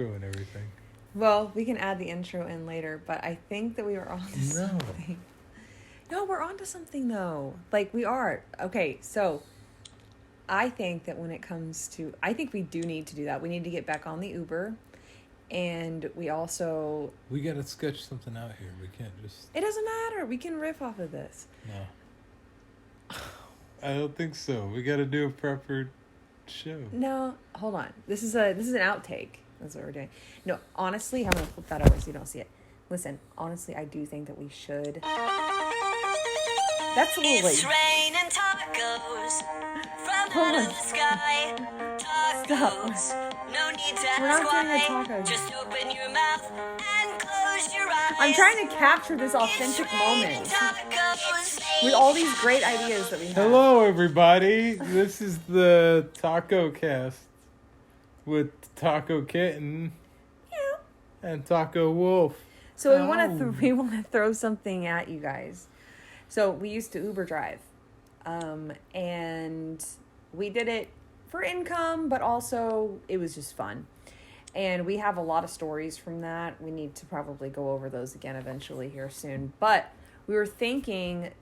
intro and everything. Well, we can add the intro in later, but I think that we were on to something. No, we're on to something, though. Like, we are. Okay, so I think that when it comes to... I think we do need to do that. We need to get back on the Uber. And we also... We got to sketch something out here. We can't just... It doesn't matter. We can riff off of this. No. I don't think so. We got to do a proper show. No, hold on. This is an outtake. That's what we're doing. No, honestly, I'm going to flip that over so you don't see it. Listen, honestly, I do think that we should... That's a little late. It's rain and tacos from out of the sky. Tacos. No need to ask why. Just open your mouth and close your eyes. I'm trying to capture this authentic moment with all these great ideas that we have. Hello, everybody. This is the TacoCast with Taco Kitten and KittenWoof. So we want to throw something at you guys. So we used to Uber drive, and we did it for income, but also it was just fun. And we have a lot of stories from that. We need to probably go over those again eventually here soon. But we were thinking,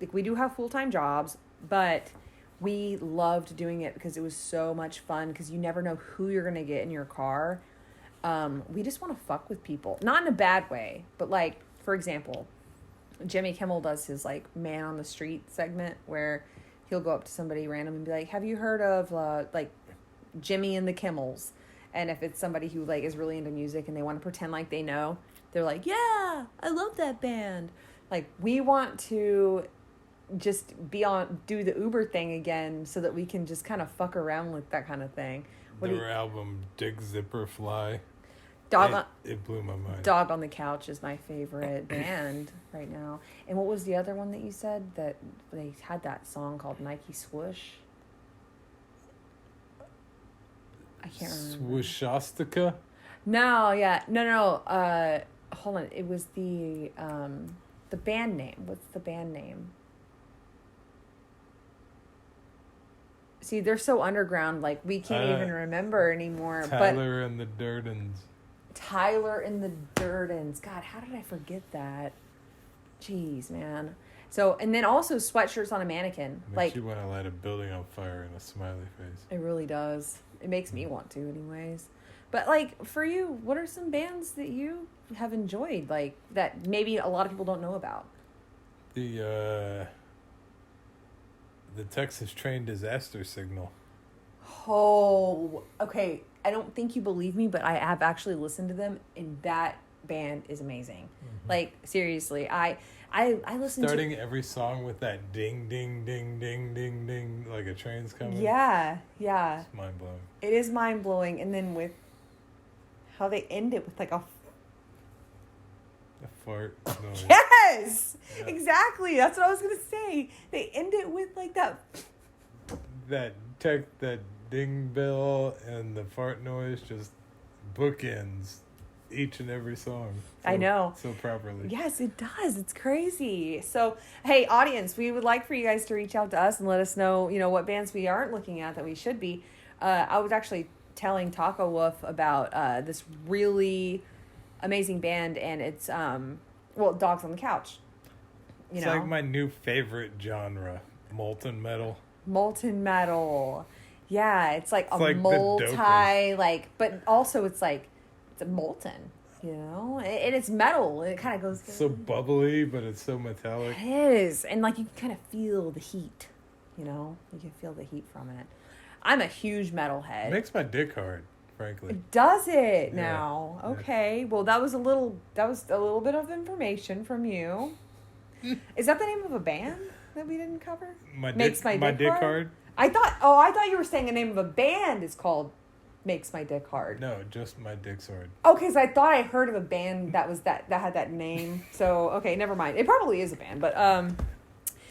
like, we do have full-time jobs, but we loved doing it because it was so much fun because you never know who you're going to get in your car. We just want to fuck with people. Not in a bad way, but like, for example... Jimmy Kimmel does his, like, man on the street segment where he'll go up to somebody random and be like, have you heard of, like, Jimmy and the Kimmels? And if it's somebody who, like, is really into music and they want to pretend like they know, they're like, yeah, I love that band. Like, we want to just do the Uber thing again so that we can just kind of fuck around with that kind of thing. Their album, Dig Zipper Fly. It blew my mind. Dog on the Couch is my favorite band right now. And what was the other one that you said? That they had that song called Nike Swoosh? I can't remember. Swooshostica? No, yeah. No. Hold on. It was the band name. What's the band name? See, they're so underground, like, we can't even remember anymore. Tyler and the Durdens. Tyler and the Durdens. God, how did I forget that? Jeez, man. So, and then also Sweatshirts on a Mannequin. Makes you want to light a building on fire and a smiley face. It really does. It makes me want to anyways. But, like, for you, what are some bands that you have enjoyed, like, that maybe a lot of people don't know about? The Texas Train Disaster Signal. Oh, okay. I don't think you believe me, but I have actually listened to them, and that band is amazing. Mm-hmm. Like, seriously, I listen Starting every song with that ding, ding, ding, ding, ding, ding, like a train's coming. Yeah. It's mind-blowing. It is mind-blowing, and then with how they end it with, like, a fart noise. Yes! Yeah. Exactly. That's what I was going to say. They end it with, like, that... That ding bell and the fart noise just bookends each and every song. I know. So properly. Yes, it does. It's crazy. So, hey, audience, we would like for you guys to reach out to us and let us know, what bands we aren't looking at that we should be. I was actually telling KittenWoof about this really amazing band, and it's, Dogs on the Couch. It's like my new favorite genre, molten metal. Molten metal. Yeah, it's like a multi, but also it's a molten, and it's metal. And it kind of goes... It's so bubbly, but it's so metallic. It is. And, like, you can kind of feel the heat, You can feel the heat from it. I'm a huge metalhead. It makes my dick hard, frankly. Does it now? Yeah. Okay. Well, that was a little bit of information from you. Is that the name of a band that we didn't cover? My dick hard? I thought you were saying the name of a band is called Makes My Dick Hard. No, just My Dick's Hard. Okay, so I thought I heard of a band that had that name. So, okay, never mind. It probably is a band, but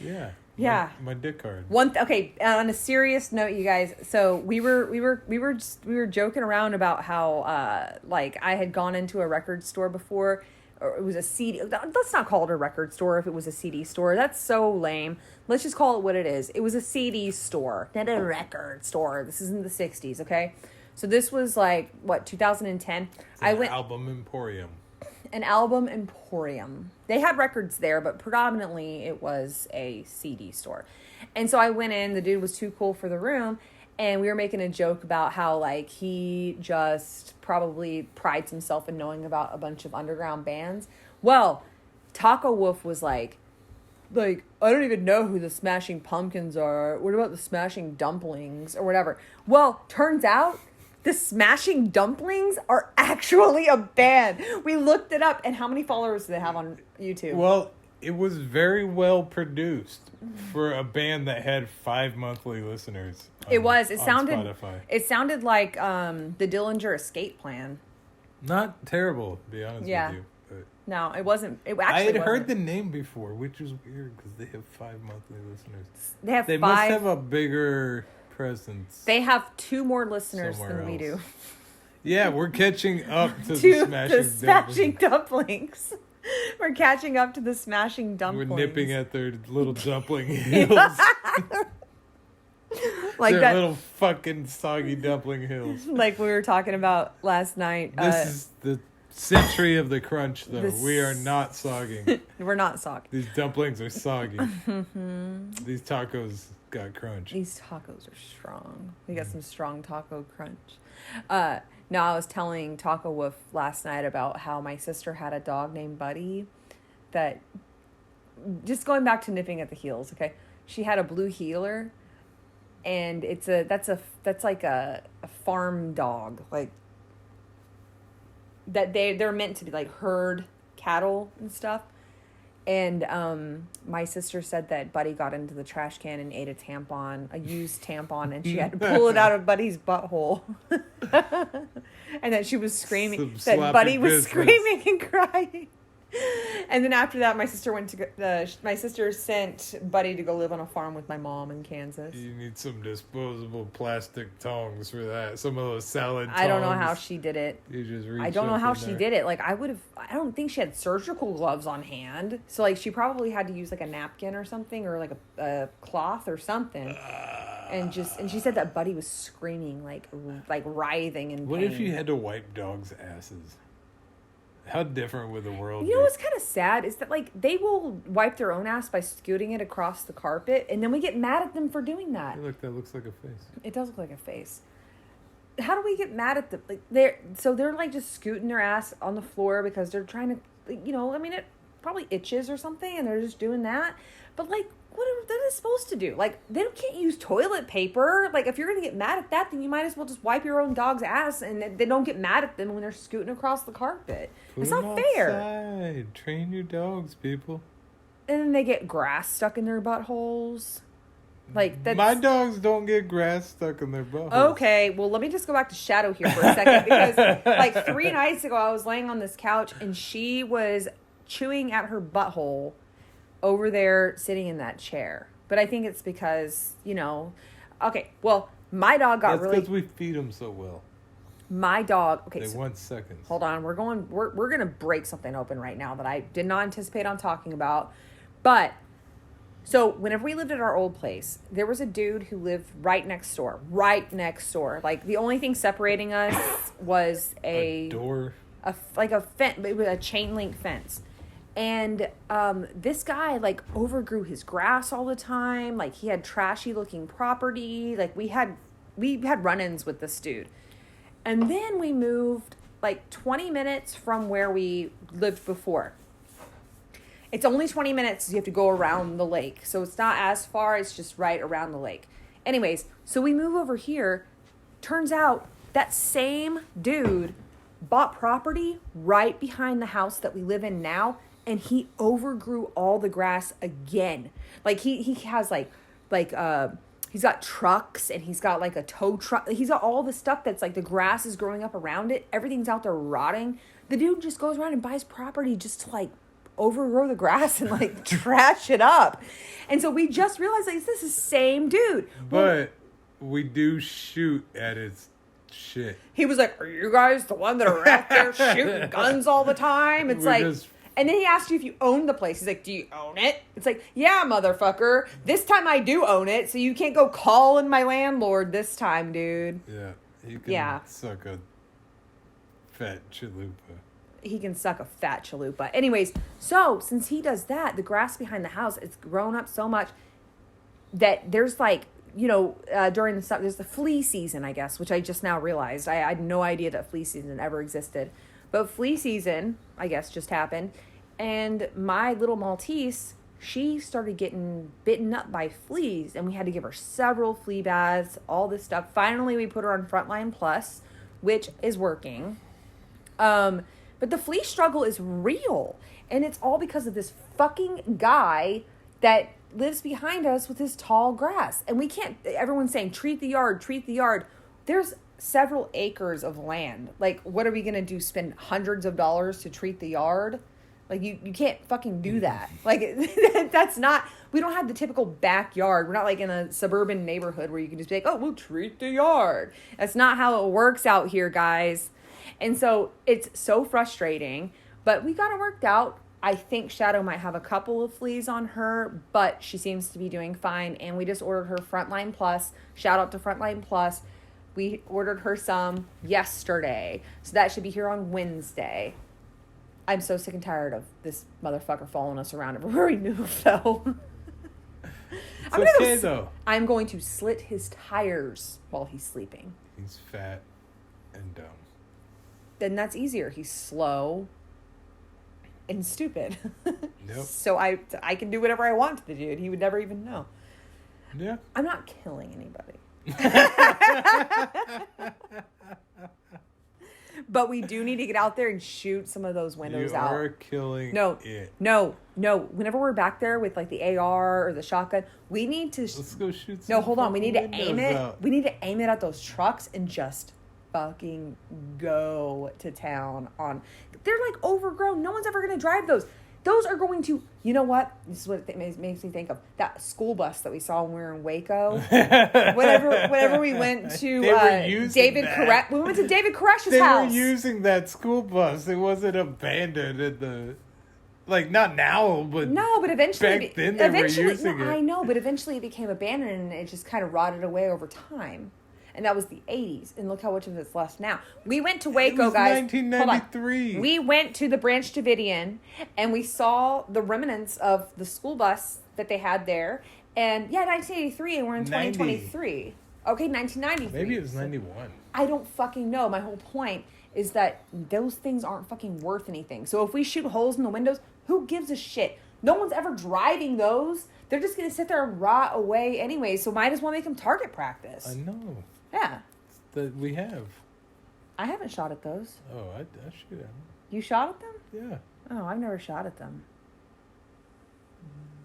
yeah. Yeah. My dick hard. Okay, on a serious note, you guys, so we were joking around about how I had gone into a record store before, or it was a CD. Let's not call it a record store if it was a CD store. That's so lame. Let's just call it what it is. It was a CD store, not a record store. This is in the 60s, okay? So this was like, what, 2010? I went Album Emporium. An album emporium. They had records there, but predominantly it was a CD store. And so I went in, the dude was too cool for the room, and we were making a joke about how, like, he just probably prides himself in knowing about a bunch of underground bands. Well, TacoWoof was like, I don't even know who the Smashing Pumpkins are. What about the Smashing Dumplings or whatever? Well, turns out the Smashing Dumplings are actually a band. We looked it up, and how many followers do they have on YouTube? Well, it was very well produced for a band that had 5 monthly listeners. It sounded Spotify. It sounded like the Dillinger Escape Plan. Not terrible, to be honest with you. But No, it wasn't. It actually I had wasn't. heard the name before, which is weird because they have 5 monthly listeners. They must have a bigger presence. They have 2 more listeners than we do. Yeah, we're catching up to the Smashing Dumplings. We're catching up to the Smashing Dumplings. We're nipping at their little dumpling heels. Like their that little fucking soggy dumpling heels. Like we were talking about last night. This is the century of the crunch, though. We are not sogging. We're not soggy. These dumplings are soggy. These tacos got crunch. These tacos are strong. We got some strong taco crunch. No, I was telling TacoWoof last night about how my sister had a dog named Buddy that, just going back to nipping at the heels, okay? She had a blue heeler, and that's like a farm dog, like that they're meant to be like herd cattle and stuff. And my sister said that Buddy got into the trash can and ate a used tampon, and she had to pull it out of Buddy's butthole. And that she was screaming, that Buddy was screaming and crying. And then after that, my sister sent Buddy to go live on a farm with my mom in Kansas. You need some disposable plastic tongs for that. Some of those salad tongs. I don't know how she did it. You just reach I don't know up how in she there. did it. Like I don't think she had surgical gloves on hand. So like she probably had to use like a napkin or something, or like a cloth or something. And she said that Buddy was screaming, like writhing in pain. What if you had to wipe dogs' asses? How different would the world be? You know what's kind of sad is that like they will wipe their own ass by scooting it across the carpet, and then we get mad at them for doing that. Hey, look, that looks like a face. It does look like a face. How do we get mad at them? Like they're like just scooting their ass on the floor because they're trying to, I mean, it probably itches or something, and they're just doing that. But like, what are they supposed to do? Like, they can't use toilet paper. Like, if you're gonna get mad at that, then you might as well just wipe your own dog's ass, and they don't get mad at them when they're scooting across the carpet. It's not fair. Outside. Train your dogs, people. And then they get grass stuck in their buttholes. Like that's... My dogs don't get grass stuck in their buttholes. Okay, well, let me just go back to Shadow here for a second, because like 3 nights ago, I was laying on this couch and she was chewing at her butthole over there sitting in that chair. But I think it's because, okay, well, my dog got That's really... because we feed them so well. My dog... Okay, They want seconds. Hold on, we're going to break something open right now that I did not anticipate on talking about. But, so whenever we lived at our old place, there was a dude who lived right next door. Like, the only thing separating us was a door. A fence, it was a chain link fence. And this guy like overgrew his grass all the time. Like he had trashy looking property. Like we had run-ins with this dude. And then we moved like 20 minutes from where we lived before. It's only 20 minutes. You have to go around the lake. So it's not as far. It's just right around the lake. Anyways, so we move over here. Turns out that same dude bought property right behind the house that we live in now. And he overgrew all the grass again. Like he has he's got trucks, and he's got like a tow truck. He's got all the stuff that's like the grass is growing up around it. Everything's out there rotting. The dude just goes around and buys property just to like overgrow the grass and like trash it up. And so we just realized like this is the same dude. But we do shoot at his shit. He was like, "Are you guys the one that are out there shooting guns all the time?" It's and then he asked you if you own the place. He's like, "Do you own it?" It's like, "Yeah, motherfucker. This time I do own it, so you can't go calling my landlord this time, dude." Yeah. He can Yeah. suck a fat chalupa. He can suck a fat chalupa. Anyways, so since he does that, the grass behind the house, it's grown up so much that there's like, during the summer, there's the flea season, I guess, which I just now realized. I had no idea that flea season ever existed. But flea season, I guess, just happened. And my little Maltese, she started getting bitten up by fleas. And we had to give her several flea baths, all this stuff. Finally, we put her on Frontline Plus, which is working. But the flea struggle is real. And it's all because of this fucking guy that lives behind us with his tall grass. And we can't, everyone's saying, treat the yard, treat the yard. There's several acres of land. Like, what are we going to do? Spend hundreds of dollars to treat the yard? Like, you can't fucking do that. Like, that's not, we don't have the typical backyard. We're not like in a suburban neighborhood where you can just be like, oh, we'll treat the yard. That's not how it works out here, guys. And so it's so frustrating, but we got it worked out. I think Shadow might have a couple of fleas on her, but she seems to be doing fine. And we just ordered her Frontline Plus. Shout out to Frontline Plus. We ordered her some yesterday. So that should be here on Wednesday. I'm so sick and tired of this motherfucker following us around everywhere we move, though. I'm going to slit his tires while he's sleeping. He's fat and dumb. Then that's easier. He's slow and stupid. Yep. So I can do whatever I want to the dude. He would never even know. Yeah. I'm not killing anybody. But we do need to get out there and shoot some of those windows out. You are killing it. No. Whenever we're back there with like the AR or the shotgun, we need to... Let's go shoot some No, hold on. We need to aim it. out. We need to aim it at those trucks and just fucking go to town on... They're like overgrown. No one's ever going to drive those. Those are going to... You know what? This is what it makes me think of. That school bus that we saw when we were in Waco. whenever we went to David Koresh. We went to David Koresh's house. They were using that school bus. It wasn't abandoned at the... Like, not now, but... No, but eventually... Back then they were using it. I know, but eventually it became abandoned and it just kind of rotted away over time. And that was the 80s. And look how much of it's left now. We went to Waco, guys. 1993. We went to the Branch Davidian and we saw the remnants of the school bus that they had there. And yeah, 1983, and we're in 2023. Okay, 1993. Maybe it was 91. I don't fucking know. My whole point is that those things aren't fucking worth anything. So if we shoot holes in the windows, who gives a shit? No one's ever driving those. They're just going to sit there and rot away anyway. So might as well make them target practice. I know. Yeah. That we have. I haven't shot at those. Oh, I shoot at them. You shot at them? Yeah. Oh, I've never shot at them.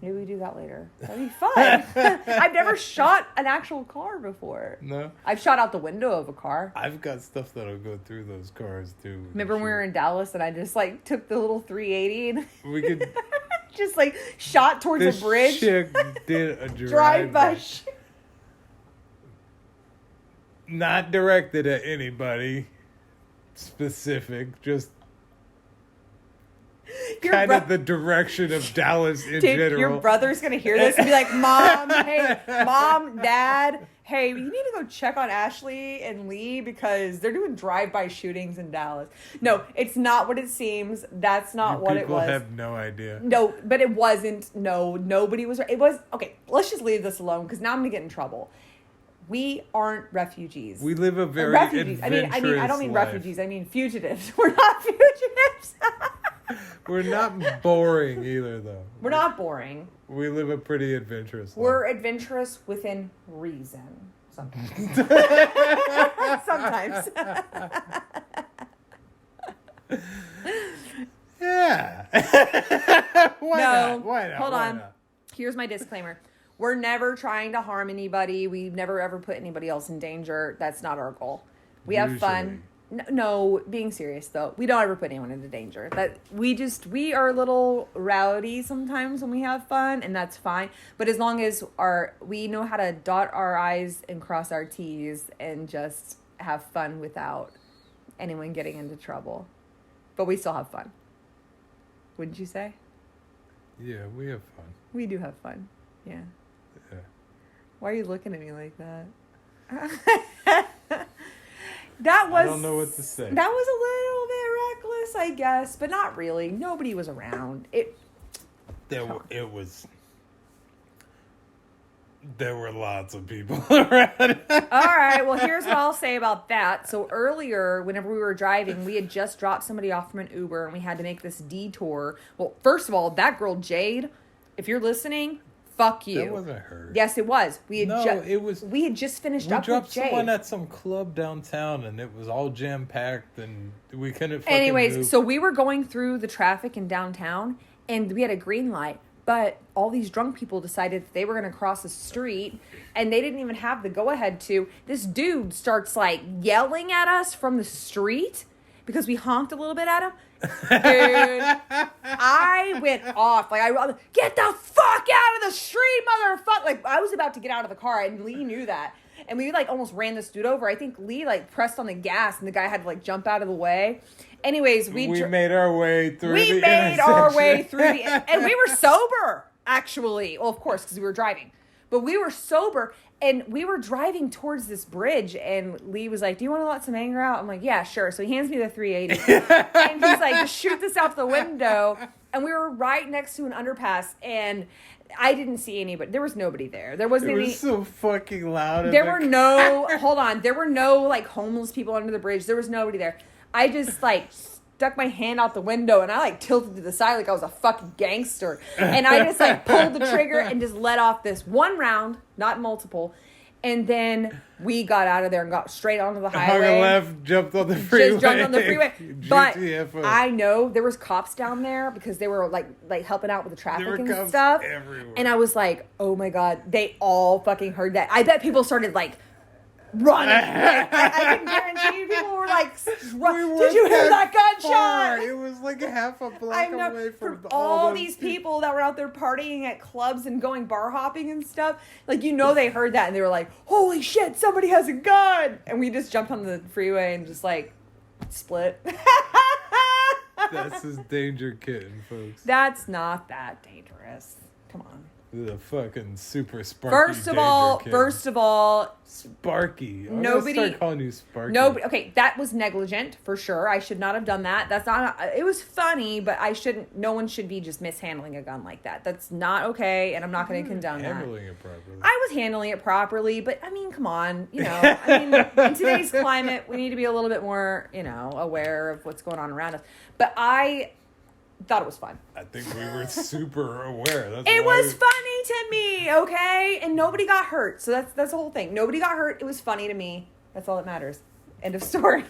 Maybe we do that later. That'd be fun. I've never shot an actual car before. No. I've shot out the window of a car. I've got stuff that'll go through those cars too. Remember when we were in Dallas and I just like took the little 380 and we could just like shot towards a bridge. Chick did a drive-by. Not directed at anybody specific, just kind of the direction of Dallas in general. Your brother's going to hear this and be like, Mom, Dad, hey, you need to go check on Ashley and Lee because they're doing drive-by shootings in Dallas. No, it's not what it seems. That's not what it was. People have no idea. No, but it wasn't. No, nobody was. It was, okay, let's just leave this alone because now I'm going to get in trouble. We aren't refugees. We live a very refugees. I don't mean life. Refugees. I mean fugitives. We're not fugitives. We're not boring either, though. We're not boring. We live a pretty adventurous life. We're adventurous within reason. Sometimes. Sometimes. Yeah. Why not? Hold on. Here's my disclaimer. We're never trying to harm anybody. We've never ever put anybody else in danger. That's not our goal. We have fun. No, being serious though, we don't ever put anyone into danger. We are a little rowdy sometimes when we have fun, and that's fine. But as long as we know how to dot our I's and cross our T's and just have fun without anyone getting into trouble. But we still have fun. Wouldn't you say? Yeah, we have fun. We do have fun. Yeah. Yeah. Why are you looking at me like that? I don't know what to say. That was a little bit reckless, I guess, but not really. Nobody was around. There were lots of people around. All right, well, here's what I'll say about that. So earlier, whenever we were driving, we had just dropped somebody off from an Uber, and we had to make this detour. Well, first of all, that girl, Jade, if you're listening, fuck you. That wasn't her. Yes, it was. We had just finished up with Jade. We dropped someone at some club downtown, and it was all jam-packed, and we couldn't fucking Anyways, move. so we were going through the traffic in downtown, and we had a green light. But all these drunk people decided that they were going to cross the street, and they didn't even have the go-ahead to. This dude starts, like, yelling at us from the street because we honked a little bit at him. Dude, I went off. Like, get the fuck out of the street, motherfucker! Like, I was about to get out of the car, and Lee knew that. And we, like, almost ran this dude over. I think Lee, like, pressed on the gas, and the guy had to, like, jump out of the way. Anyways, we made our way through the intersection. We made our way through and we were sober, actually. Well, of course, because we were driving. But we were sober, and we were driving towards this bridge, and Lee was like, do you want to let some anger out? I'm like, yeah, sure. So he hands me the 380. And he's like, just shoot this out the window. And we were right next to an underpass, and I didn't see anybody. There was nobody there. There wasn't any. It was so fucking loud. There were no, hold on. There were no, like, homeless people under the bridge. There was nobody there. I just, like, stuck my hand out the window, and I, like, tilted to the side like I was a fucking gangster. And I just, like, pulled the trigger and just let off this one round, not multiple. And then we got out of there and got straight onto the highway. Left, jumped on the freeway. Just jumped on the freeway. But I know there was cops down there because they were, like helping out with the traffic and stuff. Everywhere. And I was like, oh, my God, they all fucking heard that. I bet people started, like, running. Like, I can guarantee you people were like, did you hear that gunshot? It was like a half a block away from all these people that were out there partying at clubs and going bar hopping and stuff. Like, you know, they heard that and they were like, holy shit, somebody has a gun. And we just jumped on the freeway and just, like, split. That's his danger kitten, folks. That's not that dangerous. Come on. The fucking super Sparky. First of all, Sparky. I'm gonna start calling you Sparky. Nobody. Okay, that was negligent for sure. I should not have done that. That's not. It was funny, but I shouldn't. No one should be just mishandling a gun like that. That's not okay, and I'm not going to condone that. Handling it properly. I was handling it properly, but I mean, come on, you know. I mean, in today's climate, we need to be a little bit more, you know, aware of what's going on around us. But I thought it was fun. I think we were super aware. It was funny to me, okay? And nobody got hurt. So that's the whole thing. Nobody got hurt. It was funny to me. That's all that matters. End of story.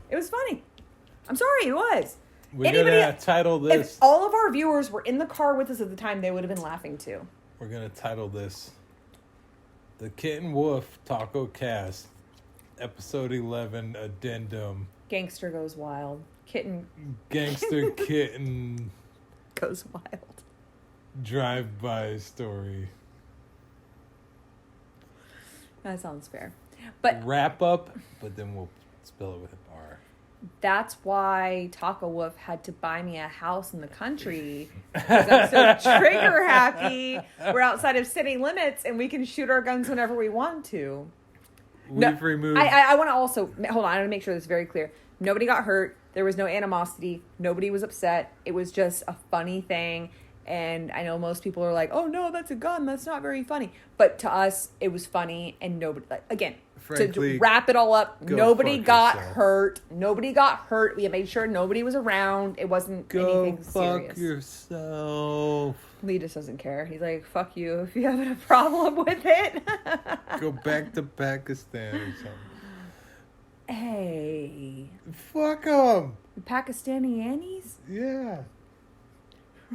It was funny. I'm sorry, it was. We're going to title this. If all of our viewers were in the car with us at the time, they would have been laughing too. We're going to title this The KittenWoof TacoCast, Episode 11, Addendum. Gangster Goes Wild. Gangster Kitten Goes Wild. Drive-by story. That sounds fair. But wrap up, but then we'll spell it with an R. That's why TacoWoof had to buy me a house in the country. Because I'm so trigger happy. We're outside of city limits and we can shoot our guns whenever we want to. We've removed. I want to also hold on. I want to make sure this is very clear. Nobody got hurt. There was no animosity. Nobody was upset. It was just a funny thing. And I know most people are like, "Oh no, that's a gun. That's not very funny." But to us, it was funny. And nobody, like, again, frankly, to wrap it all up, nobody got hurt. Nobody got hurt. We made sure nobody was around. It wasn't anything serious. Go fuck yourself. Lee just doesn't care. He's like, fuck you if you have a problem with it. Go back to Pakistan or something. Hey. Fuck them. The Pakistani Annies? Yeah.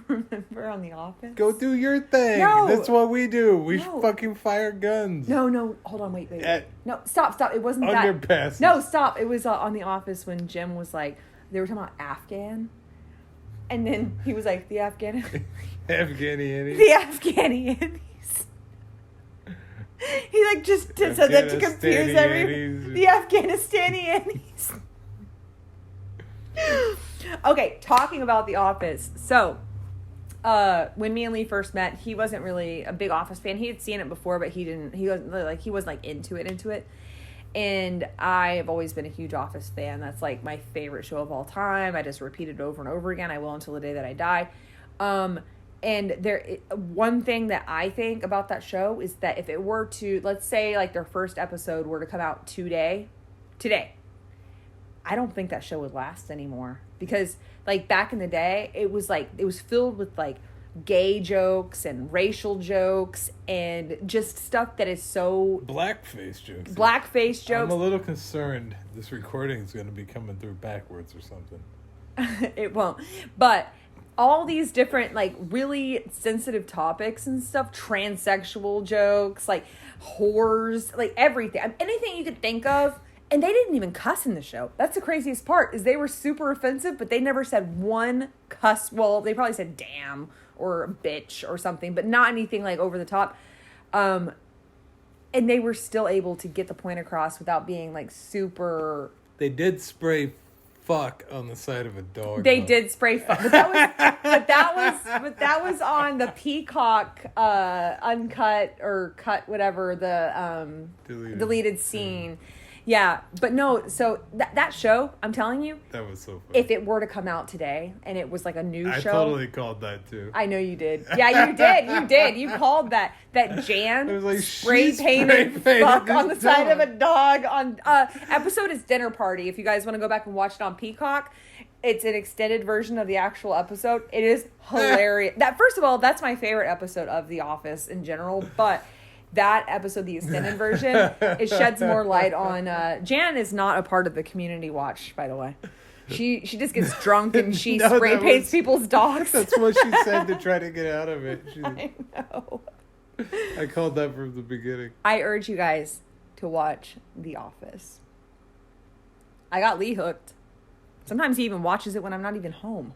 Remember on The Office? Go do your thing. No. That's what we do. We fucking fire guns. No. Hold on. Wait. No, stop. It wasn't that. Underpasses. No, stop. It was on The Office when Jim was like, they were talking about Afghan. And then he was like, the Afghani Annies. The Afghani Annies. He like just said that to confuse everyone. The Afghanistani Annies. Okay, talking about The Office. So, when me and Lee first met, he wasn't really a big Office fan. He had seen it before, but he wasn't like into it. And I've always been a huge Office fan. That's like my favorite show of all time. I just repeat it over and over again. I will until the day that I die. And one thing that I think about that show is that if it were to, let's say like their first episode were to come out today, I don't think that show would last anymore. Because like back in the day, it was filled with like gay jokes and racial jokes and just stuff that is so... Blackface jokes. Blackface jokes. I'm a little concerned this recording is going to be coming through backwards or something. It won't. But all these different, like, really sensitive topics and stuff, transsexual jokes, like, whores, like, everything. Anything you could think of. And they didn't even cuss in the show. That's the craziest part, is they were super offensive, but they never said one cuss. Well, they probably said damn or bitch or something, but not anything, like, over the top. And they were still able to get the point across without being, like, super... They did spray fuck on the side of a dog. They did spray fuck, but that was on the Peacock uncut or cut whatever the deleted scene. Yeah, but no, so that show, I'm telling you, that was so funny. If it were to come out today and it was like a new show. I totally called that too. I know you did. Yeah, you did. You did. You called that Jan it was like spray painted fuck on the side of a dog. On episode is Dinner Party. If you guys want to go back and watch it on Peacock, it's an extended version of the actual episode. It is hilarious. First of all, that's my favorite episode of The Office in general, but that episode, the extended version, it sheds more light on... Jan is not a part of the community watch, by the way. She just gets drunk and she spray paints people's dogs. That's what she said to try to get out of it. I know. I called that from the beginning. I urge you guys to watch The Office. I got Lee hooked. Sometimes he even watches it when I'm not even home.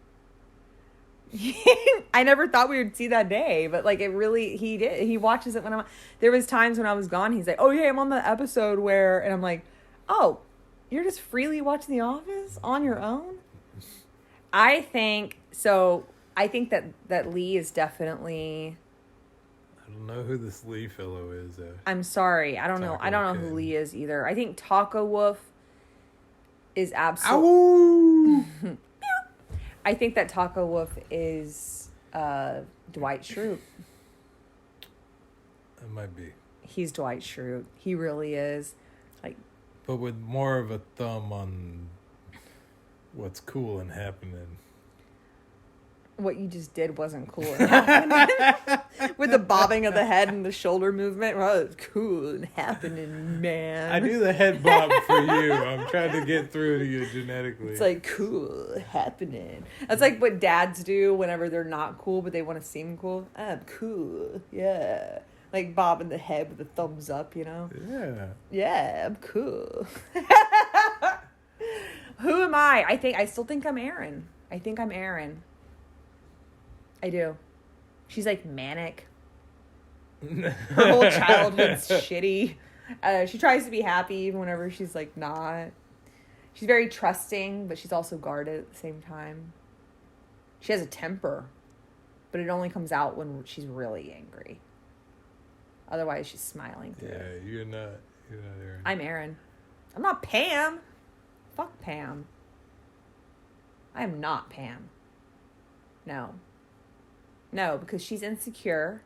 I never thought we would see that day, but like he did. He watches it when there was times when I was gone. He's like, "Oh yeah, I'm on the episode where," and I'm like, "Oh, you're just freely watching The Office on your own?" I think so. I think that Lee is definitely... I don't know who this Lee fellow is. I'm sorry. I don't know. I don't know who Lee is either. I think TacoCast is absolutely... I think that TacoCast is Dwight Schrute. It might be. He's Dwight Schrute. He really is. But with more of a thumb on what's cool and happening. What you just did wasn't cool and happening. With the bobbing of the head and the shoulder movement. Well, it's cool and happening, man. I do the head bob for you. I'm trying to get through to you genetically. It's like cool happening. That's like what dads do whenever they're not cool, but they want to seem cool. I'm cool. Yeah. Like bobbing the head with a thumbs up, you know? Yeah. Yeah, I'm cool. Who am I? I still think I'm Erin. I think I'm Erin. I do. She's like manic. Her whole childhood's shitty. She tries to be happy even whenever she's like not. She's very trusting, but she's also guarded at the same time. She has a temper, but it only comes out when she's really angry. Otherwise, she's smiling through. Yeah, you're not Erin. I'm Erin. I'm not Pam. Fuck Pam. I am not Pam. No, because she's insecure,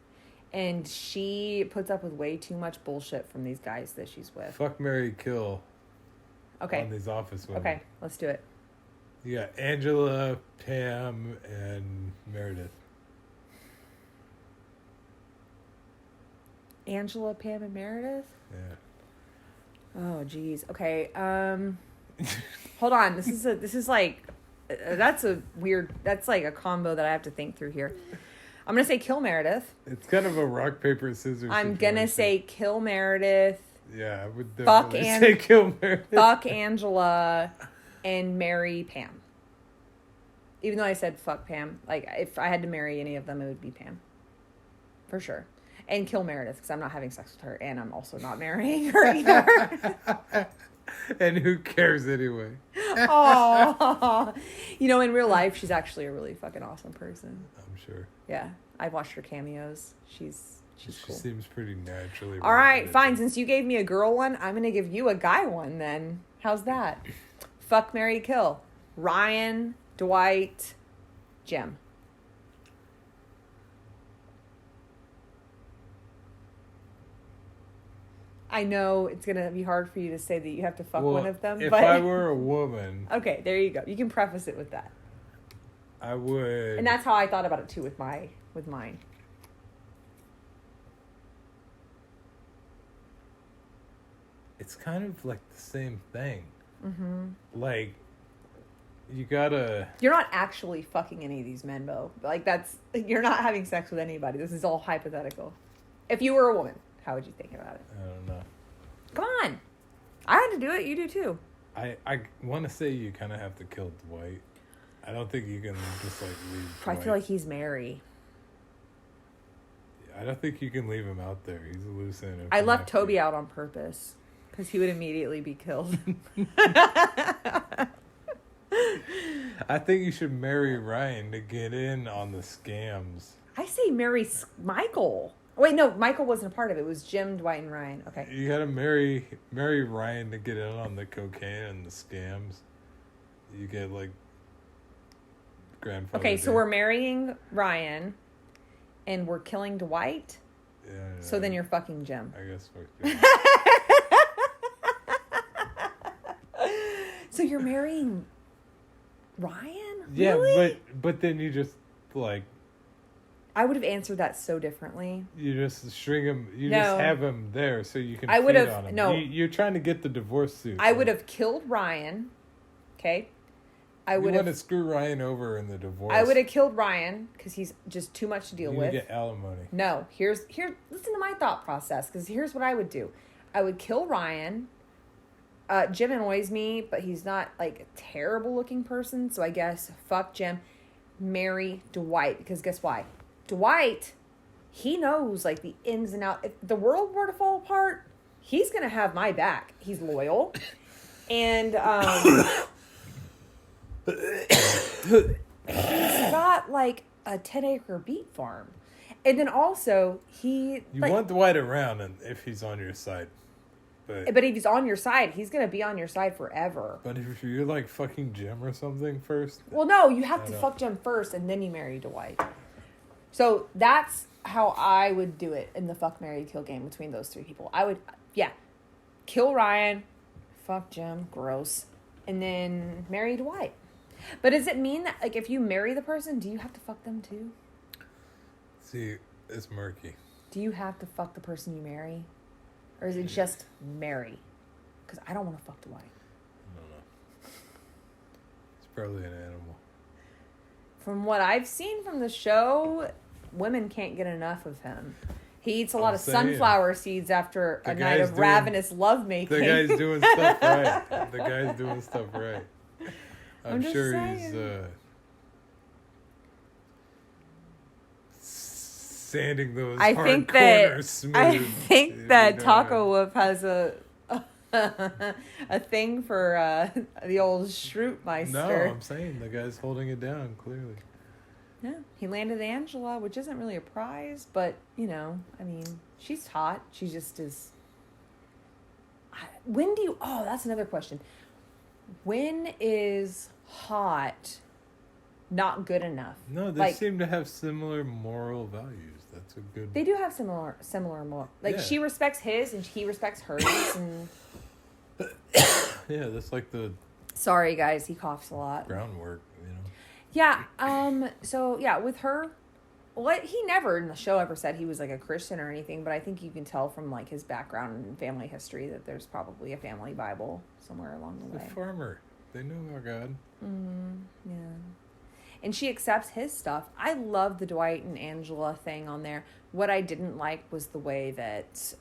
and she puts up with way too much bullshit from these guys that she's with. Fuck, marry, kill. Okay. On these Office women. Okay, let's do it. You got Angela, Pam, and Meredith. Angela, Pam, and Meredith? Yeah. Oh, geez. Okay. Hold on. This is like... That's like a combo that I have to think through here. I'm going to say kill Meredith. It's kind of a rock, paper, scissors I'm going to say kill Meredith. Yeah, I would definitely say kill Meredith. Fuck Angela and marry Pam. Even though I said fuck Pam. Like, if I had to marry any of them, it would be Pam. For sure. And kill Meredith, because I'm not having sex with her, and I'm also not marrying her either. And who cares anyway? Oh, in real life, she's actually a really fucking awesome person. I'm sure. Yeah, I've watched her cameos. She's She's She cool. seems pretty naturally. All right, regulated. fine. Since you gave me a girl one, I'm going to give you a guy one then. How's that? Fuck, marry, kill. Ryan, Dwight, Jim. I know it's going to be hard for you to say that you have to fuck Well, one of them. If but I were a woman, okay, there you go. You can preface it with that. I would. And that's how I thought about it too with mine. It's kind of like the same thing. Mm-hmm. Like, you gotta. You're not actually fucking any of these men, Bo. Like, you're not having sex with anybody. This is all hypothetical. If you were a woman, how would you think about it? I don't know. Come on. I had to do it. You do too. I want to say you kind of have to kill Dwight. I don't think you can just, like, leave I Dwight. feel like he's Mary. I don't think you can leave him out there. He's a loose end. I left Toby out on purpose because he would immediately be killed. I think you should marry Ryan to get in on the scams. I say marry Michael. Wait, no, Michael wasn't a part of it. It was Jim, Dwight, and Ryan. Okay. You gotta marry Ryan to get in on the cocaine and the scams. You get, like, grandfather. Okay, so we're marrying Ryan, and we're killing Dwight. Yeah, So then you're fucking Jim. I guess fuck you. So you're marrying Ryan? Yeah, Really? but then you just, like, I would have answered that so differently. you just string him. You No. just have him there so you can. I would feed have- on him. no. You're trying to get the divorce suit. I would have killed Ryan. Okay. I would You want to have. screw Ryan over in the divorce. I would have killed Ryan because he's just too much to deal You with. get alimony. No, here. Listen to my thought process because here's what I would do. I would kill Ryan. Jim annoys me, but he's not like a terrible looking person, so I guess fuck Jim. Marry Dwight because guess why? Dwight, he knows like the ins and outs. If the world were to fall apart, he's gonna have my back. He's loyal, and he's got like a 10-acre beet farm. And then also You like, want Dwight around, and if he's on your side, but if he's on your side, he's gonna be on your side forever. But if you're like fucking Jim or something first, Well, no, you have I to know. fuck Jim first, and then you marry Dwight. So that's how I would do it in the fuck, marry, kill game between those three people. I would, kill Ryan, fuck Jim, gross, and then marry Dwight. But does it mean that like if you marry the person, do you have to fuck them too? see, it's murky. Do you have to fuck the person you marry? Or is it just marry? Because I don't want to fuck Dwight. I don't know. It's probably an animal. From what I've seen from the show, women can't get enough of him. He eats a lot I'm of saying. sunflower seeds after The a night guy's of doing- ravenous lovemaking. The guy's doing stuff right. The guy's doing stuff right. I'm just sure saying. he's sanding those I hard think corners that smooth. I think if that you know Taco what Wolf has a thing for the old Schrootmeister. I mean. No, I'm saying the guy's holding it down clearly. Yeah, he landed Angela, which isn't really a prize, but I mean, she's hot. She just is. When do you? Oh, that's another question. When is hot not good enough? No, they Like- seem to have similar moral values. That's a good. They do have similar more. Like Yeah. she respects his and he respects hers. And Yeah, that's like the sorry, guys, he coughs a lot. groundwork. Yeah. So yeah, with her, what he never in the show ever said he was like a Christian or anything, but I think you can tell from like his background and family history that there's probably a family Bible somewhere along the The way. farmer. They know about God. Yeah. And she accepts his stuff. I love the Dwight and Angela thing on there. What I didn't like was the way that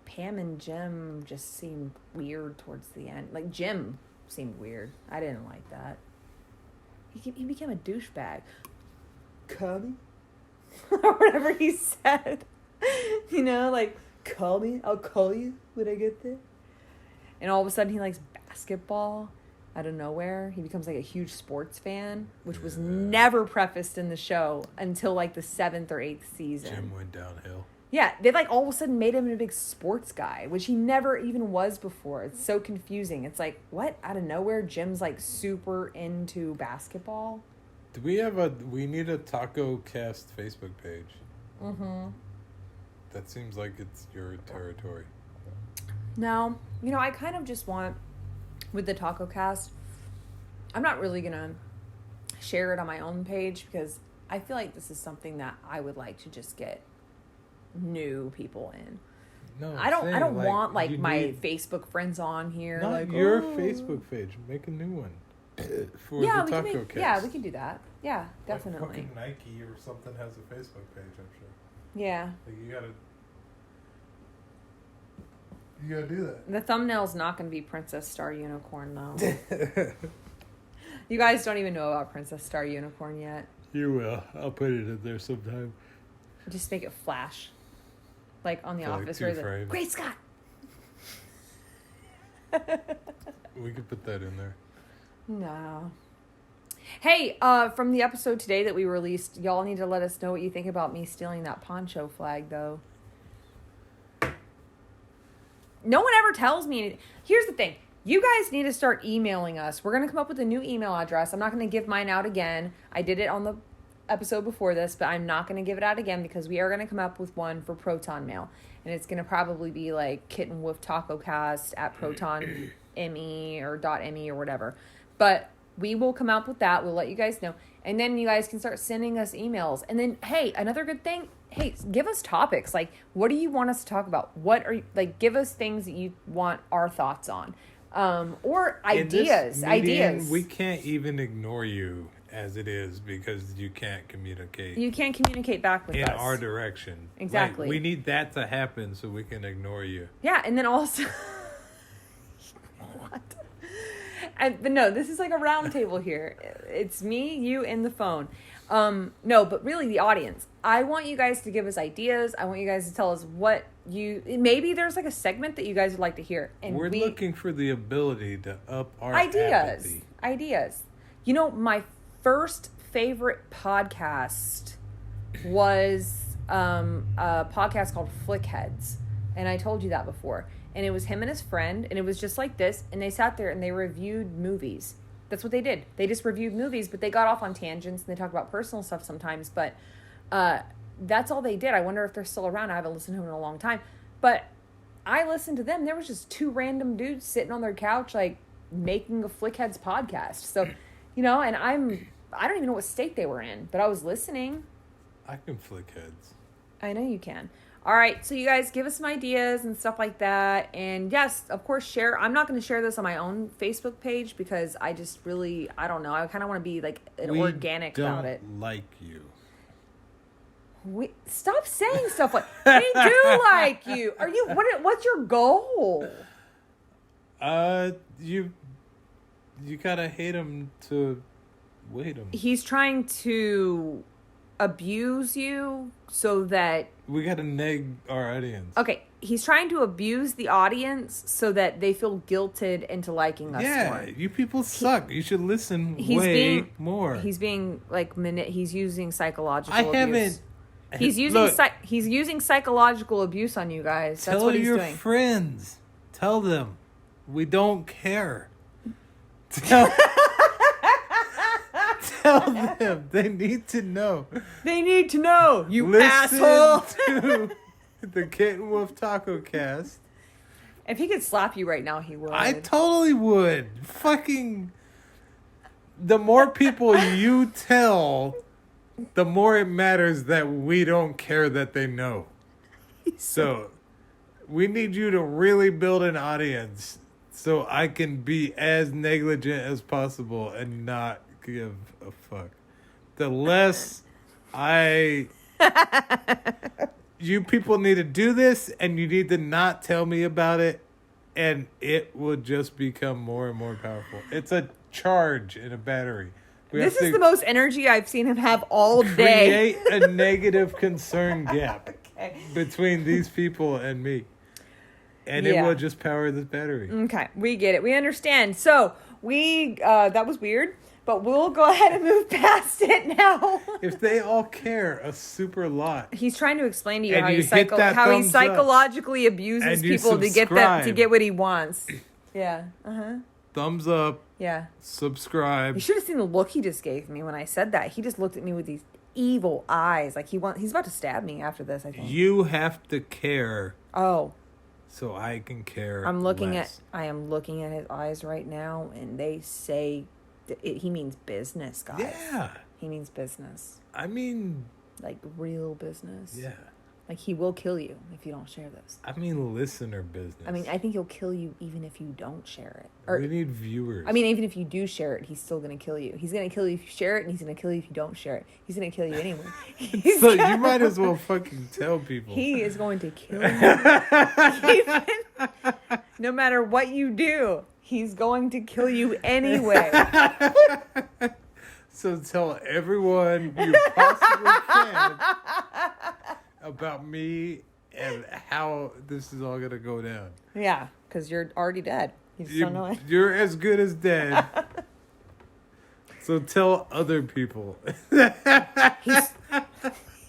Pam and Jim just seemed weird towards the end. Like Jim seemed weird. I didn't like that. He became a douchebag. Call me? Or whatever he said. Like, call me? I'll call you when I get there. And all of a sudden he likes basketball. out of nowhere. He becomes like a huge sports fan, which was never prefaced in the show until like the 7th or 8th season. Jim went downhill. Yeah, they like all of a sudden made him a big sports guy, which he never even was before. It's so confusing. It's like, what? Out of nowhere, Jim's like super into basketball. Do we need a TacoCast Facebook page? Mm-hmm. That seems like it's your territory. No, I kind of just want, with the TacoCast, I'm not really going to share it on my own page because I feel like this is something that I would like to just get new people in. No, I don't want like my need... Facebook friends on here. Not like, your Facebook page. Make a new one for the TacoCast. Yeah, we can do that. Yeah, definitely. Like fucking Nike or something has a Facebook page, I'm sure. Yeah. Like you gotta do that. The thumbnail's not going to be Princess Star Unicorn though. You guys don't even know about Princess Star Unicorn yet. You will. I'll put it in there sometime. Just make it flash. Like on The For Office, like 2 where frames. the Great Scott. We could put that in there. No. Hey, from the episode today that we released, y'all need to let us know what you think about me stealing that poncho flag, though. No one ever tells me anything. Here's the thing. You guys need to start emailing us. We're going to come up with a new email address. I'm not going to give mine out again. I did it on the episode before this, but I'm not going to give it out again because we are going to come up with one for Proton Mail. And it's going to probably be like KittenWoof TacoCast at Proton.me or .me or whatever. But we will come up with that. We'll let you guys know. And then you guys can start sending us emails. And then, hey, another good thing. Hey, give us topics. Like, what do you want us to talk about? What are you, like, give us things that you want our thoughts on. Or ideas. Ideas. We can't even ignore you as it is because you can't communicate. You can't communicate back with us. In our direction. Exactly. Like, we need that to happen so we can ignore you. Yeah, and then also... What? But no, this is like a round table here. It's me, you, and the phone. No, but really the audience. I want you guys to give us ideas. I want you guys to tell us what you... Maybe there's like a segment that you guys would like to hear. And we're looking for the ability to up our ideas. apathy. Ideas. My first favorite podcast was a podcast called Flickheads. And I told you that before. And it was him and his friend. And it was just like this. And they sat there and they reviewed movies. That's what they did. They just reviewed movies, but they got off on tangents and they talk about personal stuff sometimes. But that's all they did. I wonder if they're still around. I haven't listened to them in a long time. But I listened to them. There was just 2 random dudes sitting on their couch, like, making a Flickheads podcast. So, and I don't even know what state they were in, but I was listening. I can flick heads. I know you can. All right, so you guys give us some ideas and stuff like that. And yes, of course, share. I'm not going to share this on my own Facebook page because I just really, I don't know. I kind of want to be like organic about it. We don't like you. Stop saying stuff like, we do like you. Are you, what's your goal? You gotta hate him to wait him. He's trying to abuse you so that... We gotta neg our audience. Okay, he's trying to abuse the audience so that they feel guilted into liking us more. Yeah, you people suck. You should listen more. He's being, like, he's using psychological abuse. He's using psychological abuse on you guys. That's what he's doing. Tell your friends. Tell them. We don't care. Tell them. They need to know. They need to know, you Listen asshole. to the KittenWoof TacoCast. If he could slap you right now, he would. I totally would. Fucking... The more people you tell, the more it matters that we don't care that they know. So, we need you to really build an audience so I can be as negligent as possible and not give a fuck. The less you people need to do this, and you need to not tell me about it, and it will just become more and more powerful. It's a charge in a battery. This is the most energy I've seen him have all day. Create a negative concern gap between these people and me. And it will just power this battery. Okay, we get it. We understand. So, that was weird, but we'll go ahead and move past it now. If they all care a super lot. He's trying to explain to you And how you he hit that thumbs up. psychologically abuses And you people to subscribe. get what he wants. Yeah. Thumbs up. Yeah. Subscribe. You should have seen the look he just gave me when I said that. He just looked at me with these evil eyes, like he's about to stab me after this, I think. You have to care. Oh. So I can care. I am looking at his eyes right now, and they say he means business, guys. Yeah. He means business. I mean, like real business. Yeah. Like he will kill you if you don't share this. I mean, listener business. I mean, I think he'll kill you even if you don't share it. We need viewers. I mean, even if you do share it, he's still going to kill you. He's going to kill you if you share it, and he's going to kill you if you don't share it. He's going to kill you anyway. So you might as well fucking tell people. He is going to kill you. No matter what you do, he's going to kill you anyway. So tell everyone you possibly can about me and how this is all going to go down. Yeah, because you're already dead. You just don't know it. You're as good as dead. So tell other people.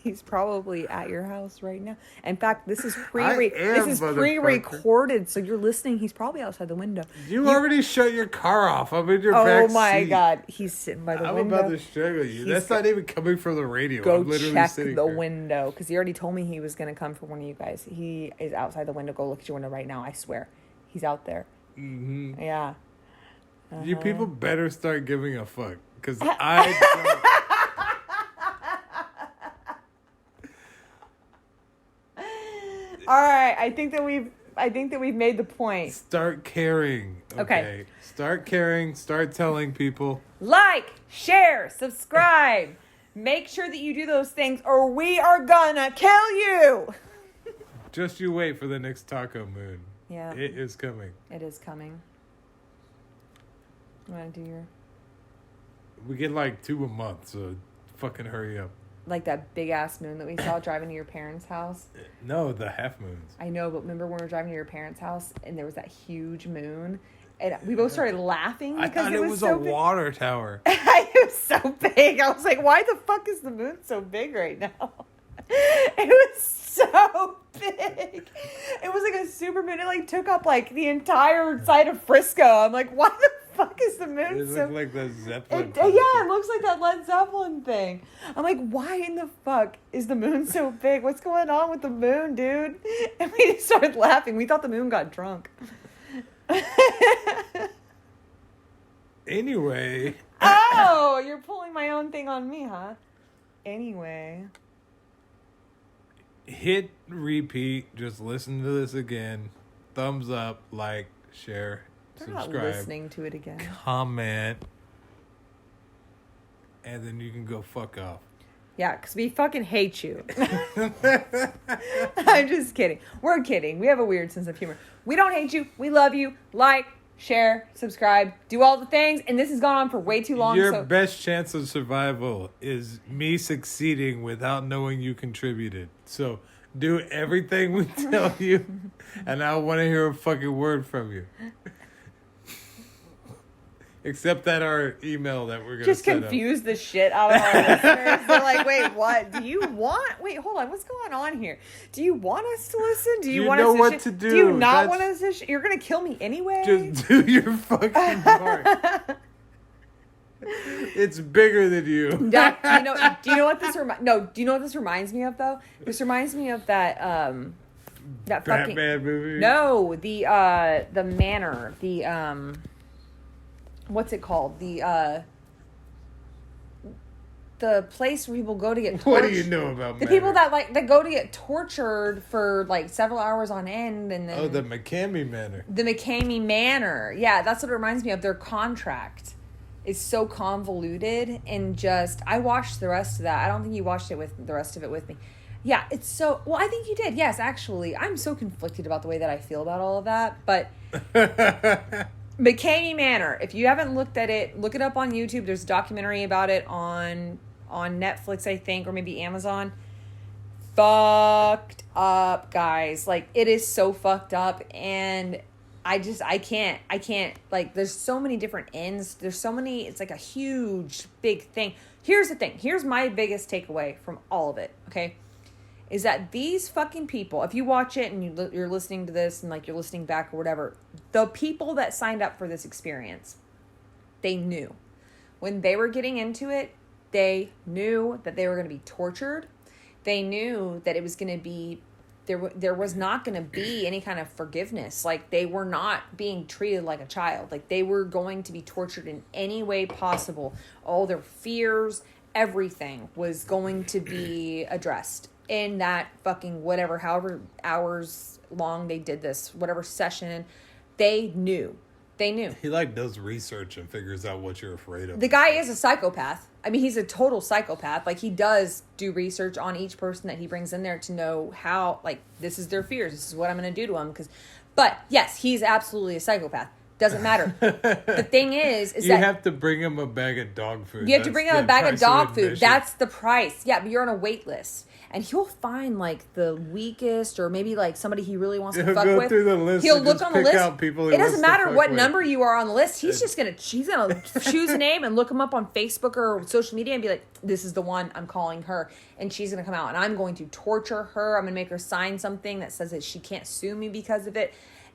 He's probably at your house right now. In fact, this is motherfucker. pre-recorded, so you're listening. He's probably outside the window. You already shut your car off. I'm in your back seat. Oh my God, he's sitting by the window. I'm about to strangle you. That's not even coming from the radio. Go I'm literally check sitting the here. window, because he already told me he was going to come for one of you guys. He is outside the window. Go look at your window right now. I swear, he's out there. Mm-hmm. Yeah. You people better start giving a fuck, because I don't. All right, I think that we've made the point. Start caring. Okay. Start caring. Start telling people. Like, share, subscribe. Make sure that you do those things, or we are gonna kill you. Just you wait for the next Taco Moon. Yeah. It is coming. It is coming. You want to do your... We get like 2 a month, so fucking hurry up. Like that big-ass moon that we saw driving to your parents' house? No, the half moons. I know, but remember when we were driving to your parents' house and there was that huge moon? And we both started laughing because I thought it was so a big. Water tower. It was so big. I was like, why the fuck is the moon so big right now? It was so big. It was like a super moon. It like took up like the entire side of Frisco. I'm like, why the fuck is the moon It so looked like the Zeppelin. Yeah, it looks like that Led Zeppelin thing. I'm like, why in the fuck is the moon so big? What's going on with the moon, dude? And we just started laughing. We thought the moon got drunk. Anyway. Oh, you're pulling my own thing on me, huh? Anyway. Hit repeat. Just listen to this again. Thumbs up, like, share, They're subscribe. not listening to it again. Comment. And then you can go fuck off. Yeah, because we fucking hate you. I'm just kidding. We're kidding. We have a weird sense of humor. We don't hate you. We love you. Like, share, subscribe, do all the things. And this has gone on for way too long. Your best chance of survival is me succeeding without knowing you contributed. So do everything we tell you, and I want to hear a fucking word from you. Except that our email that we're going to just confuse the shit out of our listeners. They're like, wait, what? Do you want... Wait, hold on. What's going on here? Do you want us to listen? Do you want know us what to do? Do you not want us to... You're going to kill me anyway? Just do your fucking part. It's bigger than you. Do you know what this reminds me of, though? This reminds me of that that fucking Batman movie? No, the manor, the what's it called? The place where people go to get tortured. What do you know about the Manor? people that go to get tortured for like several hours on end, and then the McCamey Manor. The McCamey Manor. Yeah, that's what it reminds me of. Their contract is so convoluted, and just I watched the rest of that. I don't think you watched it with the rest of it with me. Yeah, it's so well. I think you did. Yes, actually, I'm so conflicted about the way that I feel about all of that, but. McCamey Manor. If you haven't looked at it, look it up on YouTube. There's a documentary about it on Netflix, I think, or maybe Amazon. Fucked up, guys. Like, it is so fucked up. And I can't, like, there's so many different ends. There's so many, it's like a huge, big thing. Here's the thing. Here's my biggest takeaway from all of it, okay? Is that these fucking people, if you watch it and you're listening to this and, like, you're listening back or whatever, the people that signed up for this experience, they knew. When they were getting into it, they knew that they were going to be tortured. They knew that it was going to be, there was not going to be any kind of forgiveness. Like, they were not being treated like a child. Like, they were going to be tortured in any way possible. All their fears, everything was going to be addressed in that fucking whatever, however hours long they did this, whatever session. They knew. They knew. He, like, does research and figures out what you're afraid of. The guy is a psychopath. I mean, he's a total psychopath. Like, he does do research on each person that he brings in there to know how, like, this is their fears. This is what I'm going to do to them. But, yes, he's absolutely a psychopath. Doesn't matter. The thing is you have to bring him a bag of dog food. You have to bring him a bag of dog food. That's the price. Yeah, but you're on a wait list. And he'll find, like, the weakest or maybe, like, somebody he really wants to fuck with. He'll go through the list. He'll look on the list. It doesn't matter what number you are on the list. He's gonna choose a name and look him up on Facebook or social media and be like, this is the one, I'm calling her. And she's going to come out and I'm going to torture her. I'm going to make her sign something that says that she can't sue me because of it.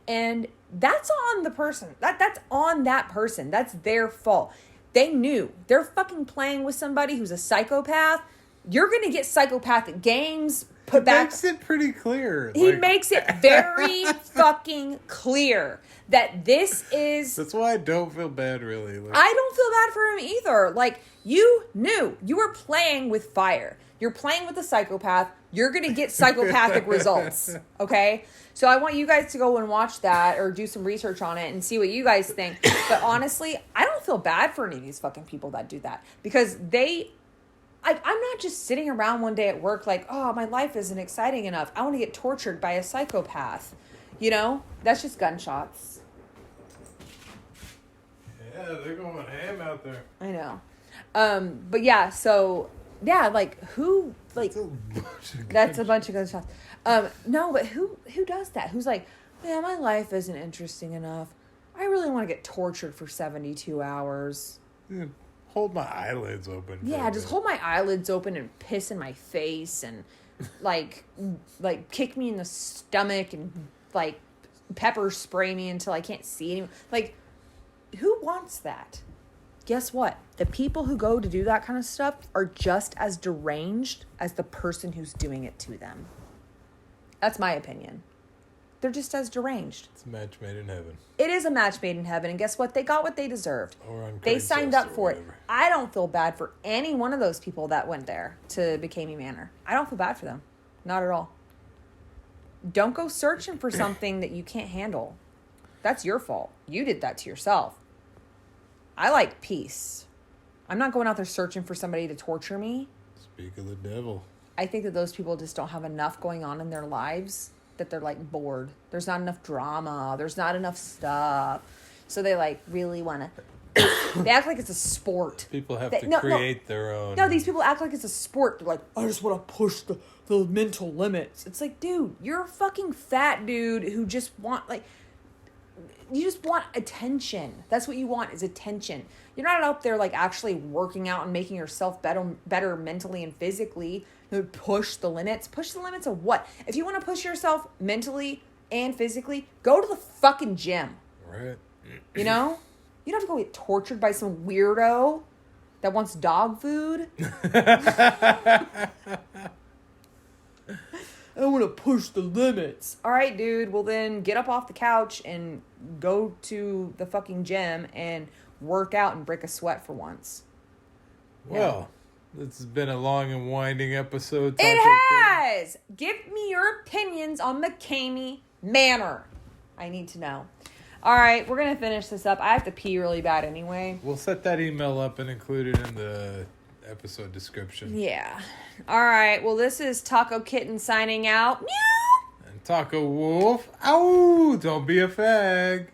And that's on the person. That's on that person. That's their fault. They knew. They're fucking playing with somebody who's a psychopath. You're going to get psychopathic games put back. He makes it pretty clear. He makes it very fucking clear that this is... That's why I don't feel bad, really. Like, I don't feel bad for him either. Like, you knew. You were playing with fire. You're playing with a psychopath. You're going to get psychopathic results. Okay? So I want you guys to go and watch that or do some research on it and see what you guys think. But honestly, I don't feel bad for any of these fucking people that do that. Because I'm not just sitting around one day at work like, oh, my life isn't exciting enough. I want to get tortured by a psychopath. You know? That's just gunshots. Yeah, they're going ham out there. I know. But yeah, so, yeah, like, who, like, that's a bunch of gunshots. No, but who does that? Who's like, yeah, my life isn't interesting enough. I really want to get tortured for 72 hours. Yeah. Hold my eyelids open. Yeah, just hold my eyelids open and piss in my face and like kick me in the stomach and like pepper spray me until I can't see anymore. Like, who wants that? Guess what? The people who go to do that kind of stuff are just as deranged as the person who's doing it to them. That's my opinion. They're just as deranged. It's a match made in heaven. It is a match made in heaven, and guess what? They got what they deserved. They signed up for it. Whatever. I don't feel bad for any one of those people that went there to Bikini Manor. I don't feel bad for them. Not at all. Don't go searching for something that you can't handle. That's your fault. You did that to yourself. I like peace. I'm not going out there searching for somebody to torture me. Speak of the devil. I think that those people just don't have enough going on in their lives that they're like bored. There's not enough drama. There's not enough stuff. So they like really want to. They act like it's a sport. People have to create their own. No, these people act like it's a sport. They're like, I just want to push the mental limits. It's like, dude, you're a fucking fat dude who just you just want attention. That's what you want is attention. You're not out there like actually working out and making yourself better mentally and physically. Push the limits. Push the limits of what? If you want to push yourself mentally and physically, go to the fucking gym. Right. You know? You don't have to go get tortured by some weirdo that wants dog food. I want to push the limits. All right, dude. Well, then get up off the couch and go to the fucking gym and work out and break a sweat for once. Well, this has been a long and winding episode. It has! Give me your opinions on McCamey Manor. I need to know. All right, we're going to finish this up. I have to pee really bad anyway. We'll set that email up and include it in the episode description. Yeah. All right, well, this is Taco Kitten signing out. Meow! And Taco Wolf, ow! Don't be a fag.